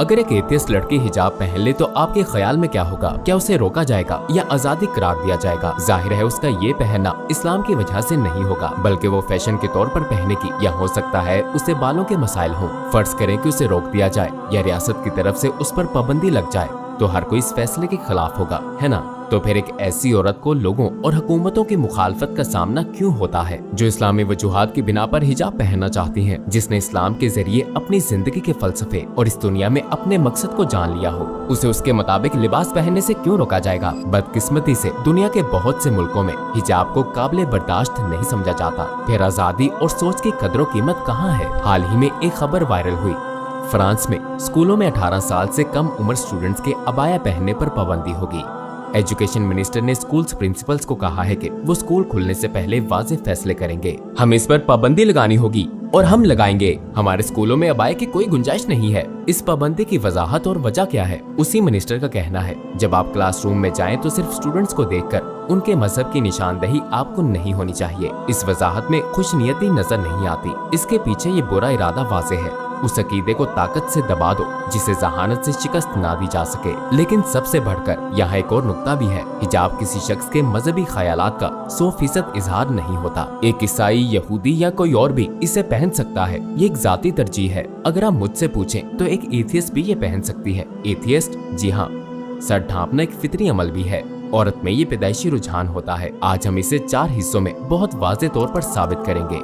अगर एक एथियस्ट लड़की हिजाब पहन ले तो आपके ख्याल में क्या होगा? क्या उसे रोका जाएगा या आजादी करार दिया जाएगा? जाहिर है उसका ये पहनना इस्लाम की वजह से नहीं होगा, बल्कि वो फैशन के तौर पर पहने की, या हो सकता है उसे बालों के मसाइल हों। फर्ज करें कि उसे रोक दिया जाए या रियासत की तरफ से उस पर पाबंदी लग जाए, तो हर कोई इस फैसले के खिलाफ होगा, है ना? तो फिर एक ऐसी औरत को लोगों और हुकूमतों की मुखालफत का सामना क्यों होता है, जो इस्लामी वजूहात की बिना पर हिजाब पहनना चाहती हैं, जिसने इस्लाम के जरिए अपनी जिंदगी के फलसफे और इस दुनिया में अपने मकसद को जान लिया हो? उसे उसके मुताबिक लिबास पहनने से क्यों रोका जाएगा? बदकिस्मती से दुनिया के बहुत से मुल्कों में हिजाब को काबिल बर्दाश्त नहीं समझा जाता। फिर आजादी और सोच की कदर कीमत कहाँ है? हाल ही में एक खबर वायरल हुई। फ्रांस में स्कूलों में 18 साल से कम उम्र स्टूडेंट्स के अबाया पहनने पर पाबंदी होगी। एजुकेशन मिनिस्टर ने स्कूल्स प्रिंसिपल्स को कहा है कि वो स्कूल खुलने से पहले वाज़ेह फैसले करेंगे। हम इस पर पाबंदी लगानी होगी और हम लगाएंगे। हमारे स्कूलों में अबाया की कोई गुंजाइश नहीं है। इस पाबंदी की वजाहत और वजह क्या है? उसी मिनिस्टर का कहना है, जब आप क्लासरूम में जाएं तो सिर्फ स्टूडेंट्स को देखकर उनके मजहब की निशानदही आपको नहीं होनी चाहिए। इस वजाहत में खुशनियती नजर नहीं आती। इसके पीछे ये बुरा इरादा वाज़ेह है। उस अकीदे को ताकत से दबा दो जिसे जहानत से शिकस्त ना दी जा सके। लेकिन सबसे बढ़कर यहाँ एक और नुक्ता भी है। हिजाब किसी शख्स के मजहबी ख्यालात का 100% इजहार नहीं होता। एक ईसाई, यहूदी या कोई और भी इसे पहन सकता है। ये एक जाती तरजीह है। अगर आप मुझसे पूछें तो एक एथियस्ट भी ये पहन सकती है। एथियस्ट, जी हाँ, सर ढांपना एक फितरी अमल भी है। औरत में ये पैदाइशी रुझान होता है। आज हम इसे 4 हिस्सों में बहुत वाज़ेह तौर पर साबित करेंगे।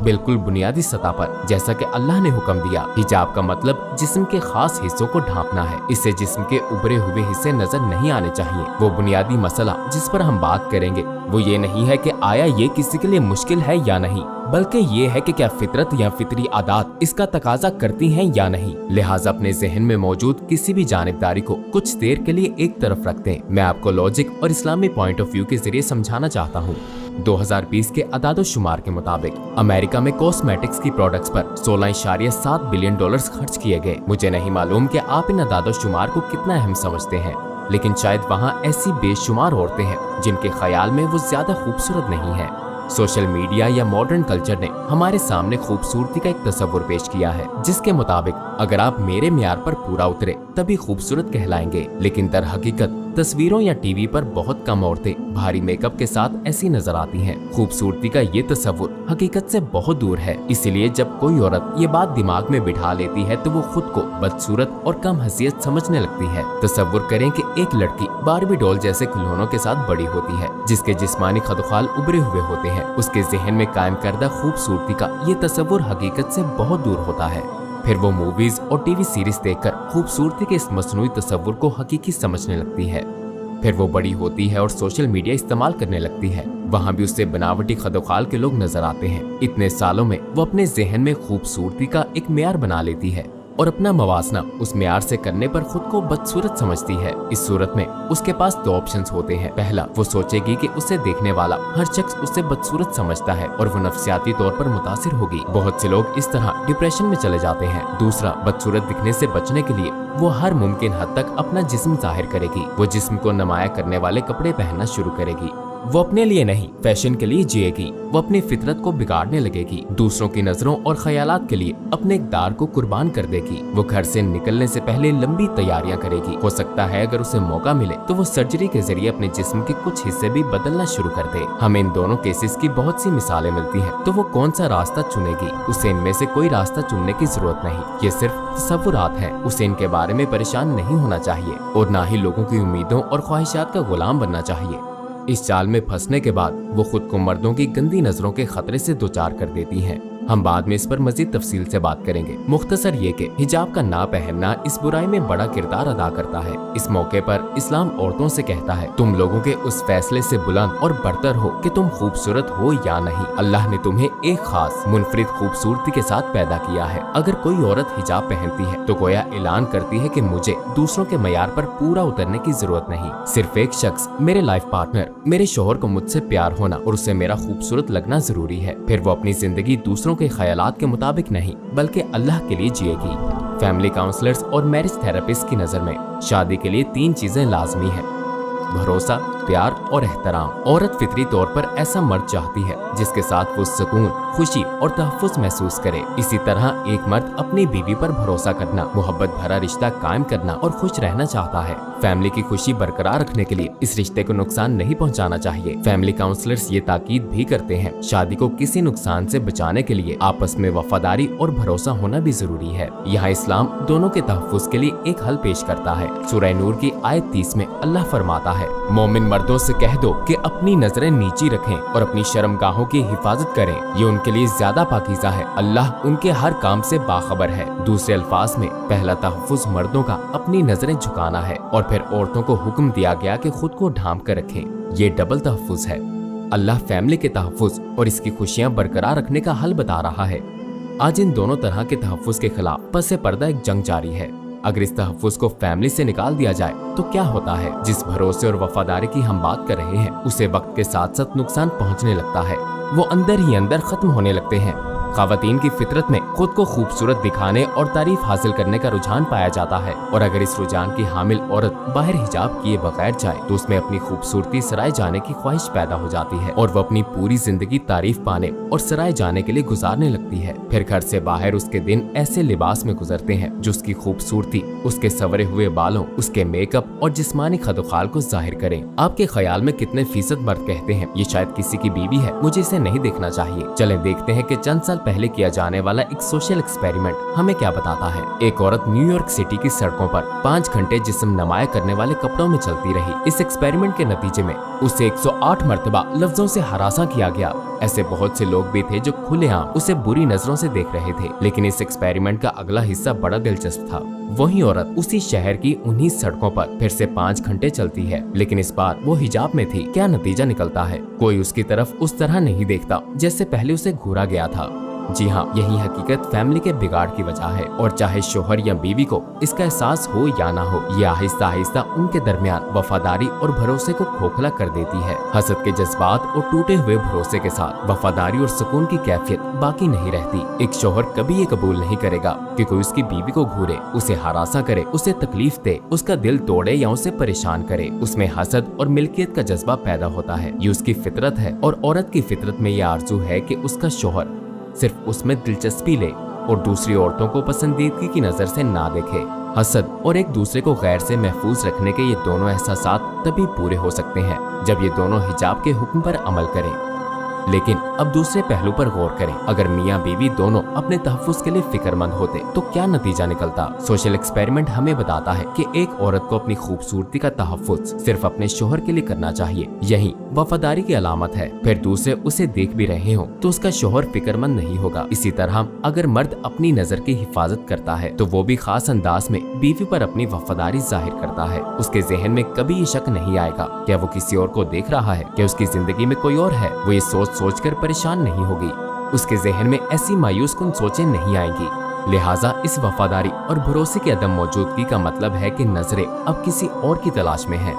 बिल्कुल बुनियादी सतह पर, जैसा कि अल्लाह ने हुक्म दिया, हिजाब का मतलब जिस्म के खास हिस्सों को ढांपना है। इससे जिस्म के उभरे हुए हिस्से नजर नहीं आने चाहिए। वो बुनियादी मसला जिस पर हम बात करेंगे वो ये नहीं है कि आया ये किसी के लिए मुश्किल है या नहीं, बल्कि ये है कि क्या फितरत या फितरी आदात इसका तकाजा करती हैं या नहीं। लिहाजा अपने जहन में मौजूद किसी भी जानिबदारी को कुछ देर के लिए एक तरफ रख दें। मैं आपको लॉजिक और इस्लामी पॉइंट ऑफ व्यू के जरिए समझाना चाहता हूँ। 2020 के अदाद-ओ-शुमार के मुताबिक अमेरिका में कॉस्मेटिक्स की प्रोडक्ट्स पर $16.7 बिलियन खर्च किए गए। मुझे नहीं मालूम कि आप इन अदाद-ओ-शुमार को कितना अहम समझते हैं, लेकिन शायद वहाँ ऐसी बेशुमार औरतें हैं जिनके ख्याल में वो ज्यादा खूबसूरत नहीं है। सोशल मीडिया या मॉडर्न कल्चर ने हमारे सामने खूबसूरती का एक तस्वुर पेश किया है, जिसके मुताबिक अगर आप मेरे मियार पर पूरा उतरे तभी खूबसूरत कहलाएंगे। लेकिन दर हकीकत तस्वीरों या टीवी पर बहुत कम औरतें भारी मेकअप के साथ ऐसी नजर आती हैं। खूबसूरती का ये तस्वुर हकीकत से बहुत दूर है। इसीलिए जब कोई औरत ये बात दिमाग में बिठा लेती है तो वो खुद को बदसूरत और कम हैसियत समझने लगती है। तस्वुर करें कि एक लड़की बारबी डॉल जैसे खिलौनों के साथ बड़ी होती है, जिसके जिस्मानी खदखाल उभरे हुए होते हैं। उसके जहन में कायम करदा खूबसूरती का ये तस्वुर हकीकत से बहुत दूर होता है। फिर वो मूवीज और टीवी सीरीज देखकर खूबसूरती के इस मसनूई तस्वुर को हकीकी समझने लगती है। फिर वो बड़ी होती है और सोशल मीडिया इस्तेमाल करने लगती है। वहाँ भी उससे बनावटी खदोखाल के लोग नजर आते हैं। इतने सालों में वो अपने जहन में खूबसूरती का एक मेयार बना लेती है और अपना मवासना उस मेयार से करने पर खुद को बदसूरत समझती है। इस सूरत में उसके पास 2 ऑप्शंस होते हैं। पहला, वो सोचेगी कि उसे देखने वाला हर शख्स उसे बदसूरत समझता है और वो नफ्सियाती तौर पर मुतासिर होगी। बहुत से लोग इस तरह डिप्रेशन में चले जाते हैं। दूसरा, बदसूरत दिखने से बचने के लिए वो हर मुमकिन हद तक अपना जिस्म जाहिर करेगी। वो जिस्म को नुमाया करने वाले कपड़े पहनना शुरू करेगी। वो अपने लिए नहीं, फैशन के लिए जिएगी। वो अपनी फितरत को बिगाड़ने लगेगी। दूसरों की नजरों और ख्यालात के लिए अपने इक़दार को कुर्बान कर देगी। वो घर से निकलने से पहले लंबी तैयारियां करेगी। हो सकता है अगर उसे मौका मिले तो वो सर्जरी के जरिए अपने जिस्म के कुछ हिस्से भी बदलना शुरू कर दे। हमें इन दोनों केसेस की बहुत सी मिसालें मिलती हैं। तो वो कौन सा रास्ता चुनेगी? उसे इनमें से कोई रास्ता चुनने की जरूरत नहीं। ये सिर्फ तसव्वुरात हैं। उसे इनके बारे में परेशान नहीं होना चाहिए और ना ही लोगों की उम्मीदों और ख्वाहिशात का गुलाम बनना चाहिए। इस चाल में फंसने के बाद वो खुद को मर्दों की गंदी नजरों के खतरे से दो चार कर देती हैं। हम बाद में इस पर मजीद तफसील से बात करेंगे। मुख्तसर ये कि हिजाब का ना पहनना इस बुराई में बड़ा किरदार अदा करता है। इस मौके पर इस्लाम औरतों से कहता है, तुम लोगों के उस फैसले से बुलंद और बरतर हो कि तुम खूबसूरत हो या नहीं। अल्लाह ने तुम्हें एक खास मुनफरिद खूबसूरती के साथ पैदा किया है। अगर कोई औरत हिजाब पहनती है तो गोया ऐलान करती है कि मुझे दूसरों के मयार पर पूरा उतरने की जरूरत नहीं। सिर्फ एक शख्स, मेरे लाइफ पार्टनर, मेरे शोहर को मुझसे प्यार होना और उसे मेरा खूबसूरत लगना जरूरी है। फिर वो अपनी जिंदगी दूसरों के ख्यालात के मुताबिक नहीं बल्कि अल्लाह के लिए जिएगी। फैमिली काउंसलर्स और मैरिज थेरेपिस्ट की नजर में शादी के लिए 3 चीजें लाजमी हैं: भरोसा, प्यार और एहतराम। औरत फितरी तौर पर ऐसा मर्द चाहती है जिसके साथ वो सुकून, खुशी और तहफ्फुज़ महसूस करे। इसी तरह एक मर्द अपनी बीवी पर भरोसा करना, मोहब्बत भरा रिश्ता कायम करना और खुश रहना चाहता है। फैमिली की खुशी बरकरार रखने के लिए इस रिश्ते को नुकसान नहीं पहुंचाना चाहिए। फैमिली काउंसलर्स ये ताकीद भी करते हैं, शादी को किसी नुकसान से बचाने के लिए आपस में वफादारी और भरोसा होना भी जरूरी है। यहाँ इस्लाम दोनों के तहफ्फुज़ के लिए एक हल पेश करता है। सूरह नूर की आयत 30 में अल्लाह फरमाता है, मोमिन मर्दों से कह दो कि अपनी नजरें नीची रखें और अपनी शर्मगाहों की हिफाजत करें, ये उनके लिए ज्यादा पाकीज़ा है। अल्लाह उनके हर काम से बाखबर है। दूसरे अल्फाज में पहला तहफ्फुज़ मर्दों का अपनी नजरें झुकाना है और फिर औरतों को हुक्म दिया गया कि खुद को ढांप कर रखें। ये डबल तहफ्फुज़ है। अल्लाह फैमिली के तहफ्फुज़ और इसकी खुशियां बरकरार रखने का हल बता रहा है। आज इन दोनों तरह के तहफ्फुज़ के खिलाफ पसे पर्दा एक जंग जारी है। अगर इस तहफ्फुज़ को फैमिली से निकाल दिया जाए तो क्या होता है? जिस भरोसे और वफादारी की हम बात कर रहे हैं उसे वक्त के साथ साथ नुकसान पहुंचने लगता है। वो अंदर ही अंदर खत्म होने लगते हैं। ख़वातीन की फितरत में खुद को खूबसूरत दिखाने और तारीफ हासिल करने का रुझान पाया जाता है, और अगर इस रुझान की हामिल औरत बाहर हिजाब किए बगैर जाए तो उसमें अपनी खूबसूरती सराय जाने की ख्वाहिश पैदा हो जाती है और वो अपनी पूरी जिंदगी तारीफ पाने और सराय जाने के लिए गुजारने लगती है। फिर घर से बाहर उसके दिन ऐसे लिबास में गुजरते हैं जो उसकी खूबसूरती, उसके संवरे हुए बालों, उसके मेकअप और जिस्मानी खदोखाल को जाहिर करें। आपके ख्याल में कितने फीसद मर्द कहते हैं ये शायद किसी की बीवी है, मुझे इसे नहीं देखना चाहिए? चले देखते हैं कि चंद साल पहले किया जाने वाला एक सोशल एक्सपेरिमेंट हमें क्या बताता है। एक औरत न्यूयॉर्क सिटी की सड़कों पर 5 घंटे जिस्म नुमाया करने वाले कपड़ों में चलती रही। इस एक्सपेरिमेंट के नतीजे में उसे 108 मरतबा लफ्जों से हरासा किया गया। ऐसे बहुत से लोग भी थे जो खुलेआम उसे बुरी नजरों से देख रहे थे। लेकिन इस एक्सपेरिमेंट का अगला हिस्सा बड़ा दिलचस्प था। वही औरत उसी शहर की उन्हीं सड़कों पर फिर से 5 घंटे चलती है, लेकिन इस बार वो हिजाब में थी। क्या नतीजा निकलता है? कोई उसकी तरफ उस तरह नहीं देखता जैसे पहले उसे घूरा गया था। जी हाँ, यही हकीकत फैमिली के बिगाड़ की वजह है, और चाहे शोहर या बीवी को इसका एहसास हो या ना हो, ये आहिस्ता आहिस्ता उनके दरमियान वफादारी और भरोसे को खोखला कर देती है। हसद के जज्बात और टूटे हुए भरोसे के साथ वफादारी और सुकून की कैफियत बाकी नहीं रहती। एक शोहर कभी ये कबूल नहीं करेगा कि कोई उसकी बीवी को घूरे, उसे हरासा करे, उसे तकलीफ दे, उसका दिल तोड़े या उसे परेशान करे। उसमें हसद और मिल्कियत का जज्बा पैदा होता है। ये उसकी फितरत है, और औरत की फितरत में यह आरज़ू है कि उसका शोहर सिर्फ उसमें दिलचस्पी ले और दूसरी औरतों को पसंदीदगी की नजर से ना देखे। हसद और एक दूसरे को गैर से महफूज रखने के ये दोनों एहसासात तभी पूरे हो सकते हैं जब ये दोनों हिजाब के हुक्म पर अमल करें। लेकिन अब दूसरे पहलू पर गौर करें। अगर मियाँ बीवी दोनों अपने तहफ्फुज़ के लिए फिक्रमंद होते तो क्या नतीजा निकलता? सोशल एक्सपेरिमेंट हमें बताता है कि एक औरत को अपनी खूबसूरती का तहफ्फुज़ सिर्फ अपने शोहर के लिए करना चाहिए। यही वफादारी की अलामत है। फिर दूसरे उसे देख भी रहे हो तो उसका शोहर फिक्रमंद नहीं होगा। इसी तरह अगर मर्द अपनी नजर की हिफाजत करता है तो वो भी खास अंदाज में बीवी पर अपनी वफादारी जाहिर करता है। उसके जहन में कभी ये शक नहीं आएगा क्या वो किसी और को देख रहा है, क्या उसकी जिंदगी में कोई और है। वो ये सोचकर परेशान नहीं होगी। उसके जहन में ऐसी मायूस कुन सोचें नहीं आएंगी। लिहाजा इस वफादारी और भरोसे की अदम मौजूदगी का मतलब है कि नजरें अब किसी और की तलाश में हैं,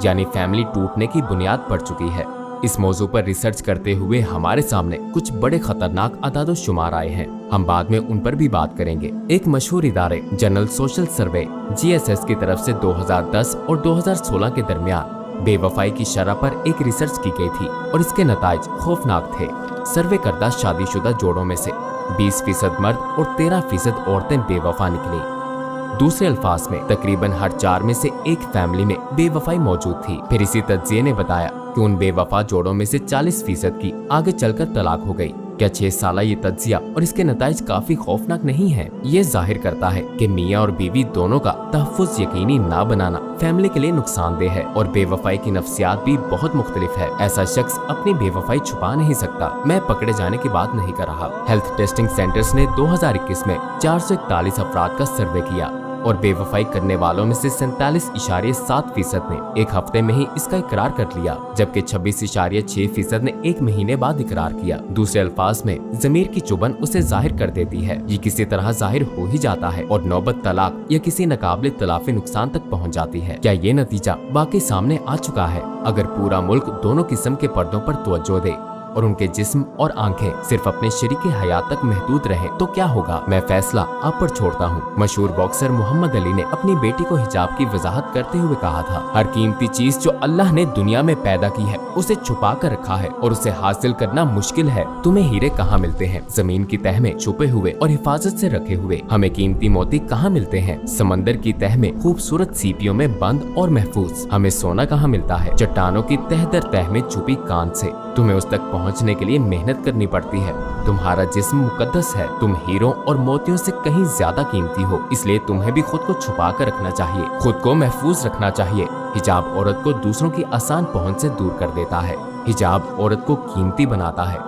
यानी फैमिली टूटने की बुनियाद पड़ चुकी है। इस मौजू पर रिसर्च करते हुए हमारे सामने कुछ बड़े खतरनाक अदाद शुमार आए हैं। हम बाद में उन पर भी बात करेंगे। एक मशहूर इदारे जनरल सोशल सर्वे GSS की तरफ से 2010 और 2016 के दरमियान बेवफाई की शरह पर एक रिसर्च की गई थी और इसके नताइज खौफनाक थे। सर्वे करदा शादीशुदा जोड़ों में से 20% मर्द और 13% औरतें बेवफा निकली। दूसरे अल्फाज में तकरीबन हर 4 में से एक फैमिली में बेवफाई मौजूद थी। फिर इसी तज्जिये ने बताया कि उन बेवफा जोड़ों में से 40% की आगे चलकर तलाक हो गई। क्या 6 साल ये तज्जिया और इसके नताइज काफी खौफनाक नहीं है? ये जाहिर करता है कि मियाँ और बीवी दोनों का तहफ्फुज़ यकीनी ना बनाना फैमिली के लिए नुकसानदेह है, और बेवफाई की नफ्सियात भी बहुत मुख्तलिफ है। ऐसा शख्स अपनी बेवफाई छुपा नहीं सकता। मैं पकड़े जाने की बात नहीं कर रहा। हेल्थ टेस्टिंग सेंटर्स ने 2021 में 441 अफराद का सर्वे किया और बेवफाई करने वालों में से 47.7% ने एक हफ्ते में ही इसका इकरार कर लिया, जबकि 26.6% ने 1 महीने बाद इकरार किया। दूसरे अल्फाज में ज़मीर की चुभन उसे जाहिर कर देती है। ये किसी तरह जाहिर हो ही जाता है और नौबत तलाक या किसी नाकाबिले तलाफी नुकसान तक पहुंच जाती है। क्या ये नतीजा बाकी सामने आ चुका है? अगर पूरा मुल्क दोनों किस्म के पर्दों पर तवज्जो दे और उनके जिस्म और आंखें सिर्फ अपने शरीके हयात तक महदूद रहे तो क्या होगा? मैं फैसला आप पर छोड़ता हूँ। मशहूर बॉक्सर मोहम्मद अली ने अपनी बेटी को हिजाब की वजाहत करते हुए कहा था, हर कीमती चीज जो अल्लाह ने दुनिया में पैदा की है उसे छुपा कर रखा है और उसे हासिल करना मुश्किल है। तुम्हें हीरे कहाँ मिलते हैं? जमीन की तह में छुपे हुए और हिफाजत से रखे हुए। हमें कीमती मोती कहाँ मिलते हैं? समंदर की तह में खूबसूरत सीपियों में बंद और महफूज। हमें सोना कहाँ मिलता है? चट्टानों की तह दर तह में छुपी कांच से। तुम्हें उस तक पहुँचने के लिए मेहनत करनी पड़ती है। तुम्हारा जिस्म मुकद्दस है। तुम हीरों और मोतियों से कहीं ज्यादा कीमती हो, इसलिए तुम्हें भी खुद को छुपा कर रखना चाहिए, खुद को महफूज रखना चाहिए। हिजाब औरत को दूसरों की आसान पहुंच से दूर कर देता है। हिजाब औरत को कीमती बनाता है।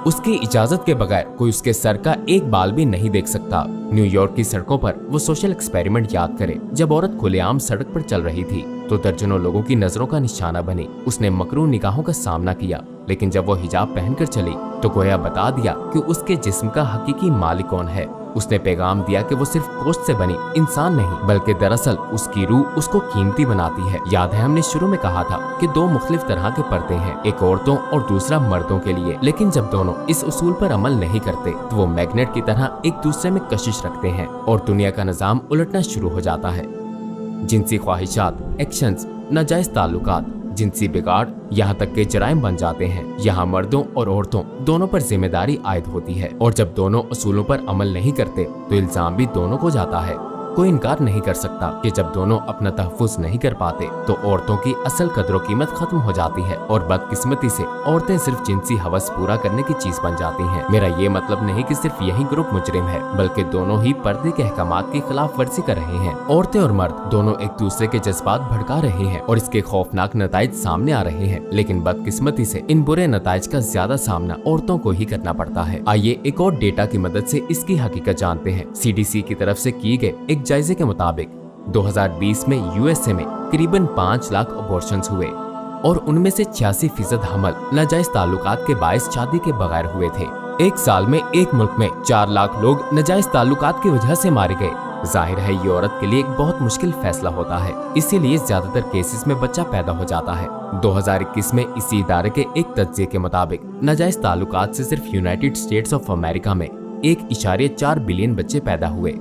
उसकी इजाजत के बगैर कोई उसके सर का एक बाल भी नहीं देख सकता। न्यूयॉर्क की सड़कों पर वो सोशल एक्सपेरिमेंट याद करे। जब औरत खुलेआम सड़क पर चल रही थी तो दर्जनों लोगों की नजरों का निशाना बनी। उसने मकरू निगाहों का सामना किया, लेकिन जब वो हिजाब पहनकर चली तो गोया बता दिया कि उसके जिस्म का हकीकी मालिक कौन है। उसने पैगाम दिया कि वो सिर्फ गोश्त से बनी इंसान नहीं, बल्कि दरअसल उसकी रूह उसको कीमती बनाती है। याद है हमने शुरू में कहा था कि दो मुख्तलिफ तरह के पर्दे हैं, एक औरतों और दूसरा मर्दों के लिए। लेकिन जब दोनों इस उसूल पर अमल नहीं करते तो वो मैग्नेट की तरह एक दूसरे में कशिश रखते हैं और दुनिया का निजाम उलटना शुरू हो जाता है। जिनसी ख्वाहिशात, एक्शंस, नाजायज ताल्लुकात, जिनसी बिगाड़, यहाँ तक के जराइम बन जाते हैं। यहाँ मर्दों और औरतों दोनों पर जिम्मेदारी आयद होती है और जब दोनों उसूलों पर अमल नहीं करते तो इल्जाम भी दोनों को जाता है। कोई इनकार नहीं कर सकता कि जब दोनों अपना तहफ़्फ़ुज़ नहीं कर पाते तो औरतों की असल कदर कीमत खत्म हो जाती है और बदकिस्मती से औरतें सिर्फ जिनसी हवस पूरा करने की चीज बन जाती हैं। मेरा ये मतलब नहीं कि सिर्फ यही ग्रुप मुजरिम है, बल्कि दोनों ही पर्दे के अहकामात की खिलाफ वर्जी कर रहे हैं। औरतें और मर्द दोनों एक दूसरे के जज्बात भड़का रहे हैं और इसके खौफनाक नताइज सामने आ रहे हैं, लेकिन बदकिस्मती से इन बुरे नताइज का ज्यादा सामना औरतों को ही करना पड़ता है। आइए एक और डेटा की मदद से इसकी हकीकत जानते हैं। CDC की तरफ से किए गए एक जायजे के मुताबिक 2020 में USA में करीबन 5 लाख अबॉर्शंस हुए और उनमें से 86% हमल नाजायज ताल्लुकात के बायस शादी के बगैर हुए थे। एक साल में एक मुल्क में 4 लाख लोग नाजायज ताल्लुकात की वजह से मारे गए। जाहिर है ये औरत के लिए एक बहुत मुश्किल फैसला होता है, इसीलिए ज्यादातर केसेस में बच्चा पैदा हो जाता है। 2021 में इसी इदारे के एक तज्जिये के मुताबिक नाजायज ताल्लुकात से सिर्फ यूनाइटेड स्टेट्स ऑफ अमेरिका में 1.4 बिलियन बच्चे पैदा हुए।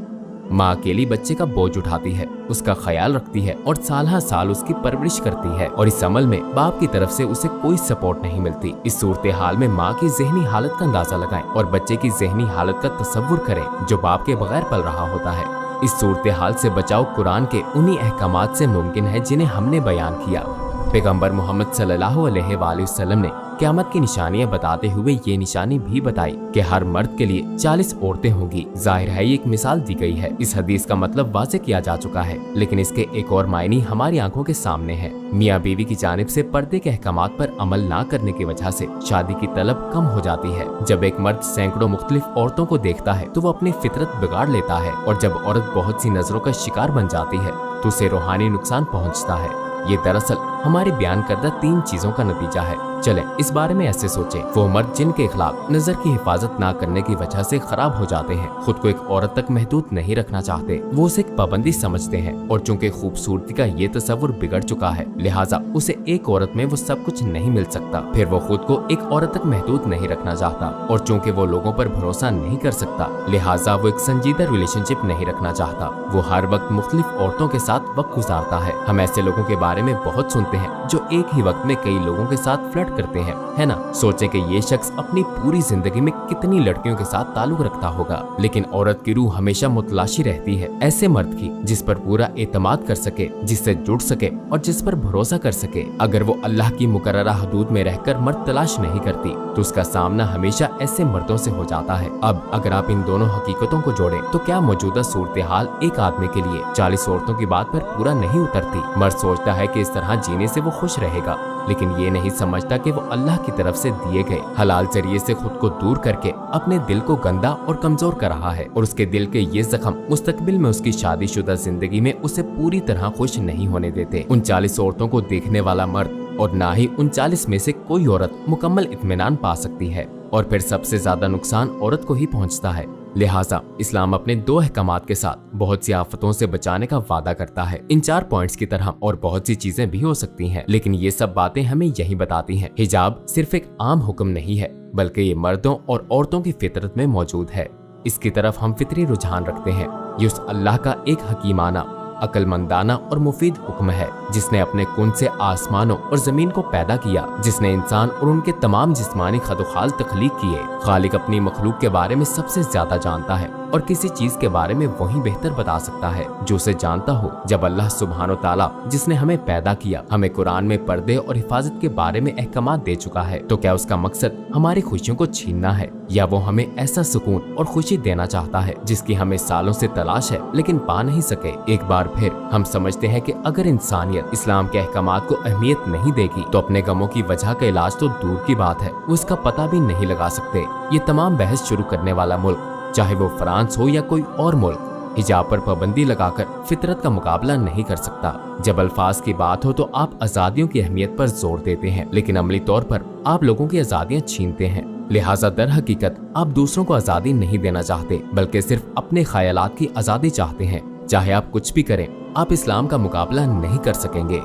माँ अकेली बच्चे का बोझ उठाती है, उसका ख्याल रखती है और साल हर साल उसकी परवरिश करती है और इस अमल में बाप की तरफ से उसे कोई सपोर्ट नहीं मिलती। इस सूरत हाल में माँ की ज़हनी हालत का अंदाजा लगाएं और बच्चे की ज़हनी हालत का तसव्वुर करें जो बाप के बगैर पल रहा होता है। इस सूरत हाल से बचाव कुरान के उन्हीं अहकामात से मुमकिन है जिन्हें हमने बयान किया। पैगंबर मोहम्मद सल्लल्लाहु अलैहि वसल्लम ने क़यामत की निशानियां बताते हुए ये निशानी भी बताई कि हर मर्द के लिए 40 औरतें होंगी। जाहिर है ये एक मिसाल दी गई है, इस हदीस का मतलब वाज़ेह किया जा चुका है, लेकिन इसके एक और मायने हमारी आंखों के सामने है। मियाँ बीवी की जानिब से पर्दे के अहकामात पर अमल ना करने की वजह से शादी की तलब कम हो जाती है। जब एक मर्द सैकड़ों मुख्तलिफ औरतों को देखता है तो वो अपनी फितरत बिगाड़ लेता है और जब औरत बहुत सी नजरों का शिकार बन जाती है तो उसे रूहानी नुकसान पहुँचता है। ये दरअसल हमारे बयान करदा 3 चीजों का नतीजा है। चलें इस बारे में ऐसे सोचें। वो मर्द जिनके खिलाफ नजर की हिफाजत ना करने की वजह से खराब हो जाते हैं, खुद को एक औरत तक महदूद नहीं रखना चाहते, वो उसे एक पाबंदी समझते हैं और चूंकि खूबसूरती का ये तस्वुर बिगड़ चुका है लिहाजा उसे एक औरत में वो सब कुछ नहीं मिल सकता। फिर वो खुद को एक औरत तक महदूद नहीं रखना चाहता और चूंकि वो लोगों पर भरोसा नहीं कर सकता लिहाजा वो एक संजीदा रिलेशनशिप नहीं रखना चाहता। वो हर वक्त मुख्तलिफ औरतों के साथ वक्त गुजारता है। हम ऐसे लोगों के बारे में बहुत सुनते हैं जो एक ही वक्त में कई लोगों के साथ फ्लर्ट करते हैं, है ना। सोचें कि ये शख्स अपनी पूरी जिंदगी में कितनी लड़कियों के साथ ताल्लुक रखता होगा, लेकिन औरत की रूह हमेशा मुतलाशी रहती है ऐसे मर्द की जिस पर पूरा एतमाद कर सके, जिससे जुड़ सके और जिस पर भरोसा कर सके। अगर वो अल्लाह की मुकर्ररा हदूद में रहकर मर्द तलाश नहीं करती तो उसका सामना हमेशा ऐसे मर्दों से हो जाता है। अब अगर आप इन दोनों हकीकतों को जोड़ें तो क्या मौजूदा सूरत हाल एक आदमी के लिए 40 औरतों की बात पर पूरा नहीं उतरती। मर्द सोचता है कि इस तरह जीने से वो खुश रहेगा, लेकिन ये नहीं समझता कि वो अल्लाह की तरफ से दिए गए हलाल जरिए से खुद को दूर करके अपने दिल को गंदा और कमजोर कर रहा है और उसके दिल के ये जख्म मुस्तकबिल में उसकी शादीशुदा जिंदगी में उसे पूरी तरह खुश नहीं होने देते। उन 40 औरतों को देखने वाला मर्द और ना ही उन 40 में से कोई औरत मुकम्मल इत्मीनान पा सकती है। और फिर सबसे ज्यादा नुकसान औरत को ही पहुंचता है। लिहाजा इस्लाम अपने 2 अहकामात के साथ बहुत सी आफतों से बचाने का वादा करता है। इन 4 पॉइंट्स की तरह और बहुत सी चीजें भी हो सकती हैं, लेकिन ये सब बातें हमें यही बताती हैं, हिजाब सिर्फ एक आम हुक्म नहीं है, बल्कि ये मर्दों और औरतों की फितरत में मौजूद है। इसकी तरफ हम फितरी रुझान रखते हैं। ये उस अल्लाह का एक हकीमाना, अक्लमंदाना और मुफीद हुक्म है जिसने अपने कुन से आसमानों और जमीन को पैदा किया, जिसने इंसान और उनके तमाम जिस्मानी खदोखाल तख्लीक किए। खालिक अपनी मखलूक के बारे में सबसे ज्यादा जानता है और किसी चीज के बारे में वही बेहतर बता सकता है जो उसे जानता हो। जब अल्लाह सुब्हानो ताला जिसने हमें पैदा किया हमें कुरान में पर्दे और हिफाजत के बारे में अहकामात दे चुका है, तो क्या उसका मकसद हमारी खुशियों को छीनना है, या वो हमें ऐसा सुकून और खुशी देना चाहता है जिसकी हमें सालों से तलाश है लेकिन पा नहीं सके। एक बार फिर हम समझते हैं कि अगर इंसानियत इस्लाम के अहकामात को अहमियत नहीं देगी तो अपने गमों की वजह का इलाज तो दूर की बात है, वो इसका पता भी नहीं लगा सकते। ये तमाम बहस शुरू करने वाला मुल्क, चाहे वो फ्रांस हो या कोई और मुल्क, हिजाब पर पाबंदी लगाकर फितरत का मुकाबला नहीं कर सकता। जब अल्फाज की बात हो तो आप आजादियों की अहमियत पर जोर देते हैं, लेकिन अमली तौर पर आप लोगों की आजादियां छीनते हैं। लिहाजा दर हकीकत आप दूसरों को आजादी नहीं देना चाहते, बल्कि सिर्फ अपने ख्यालात की आजादी चाहते हैं। चाहे आप कुछ भी करें, आप इस्लाम का मुकाबला नहीं कर सकेंगे।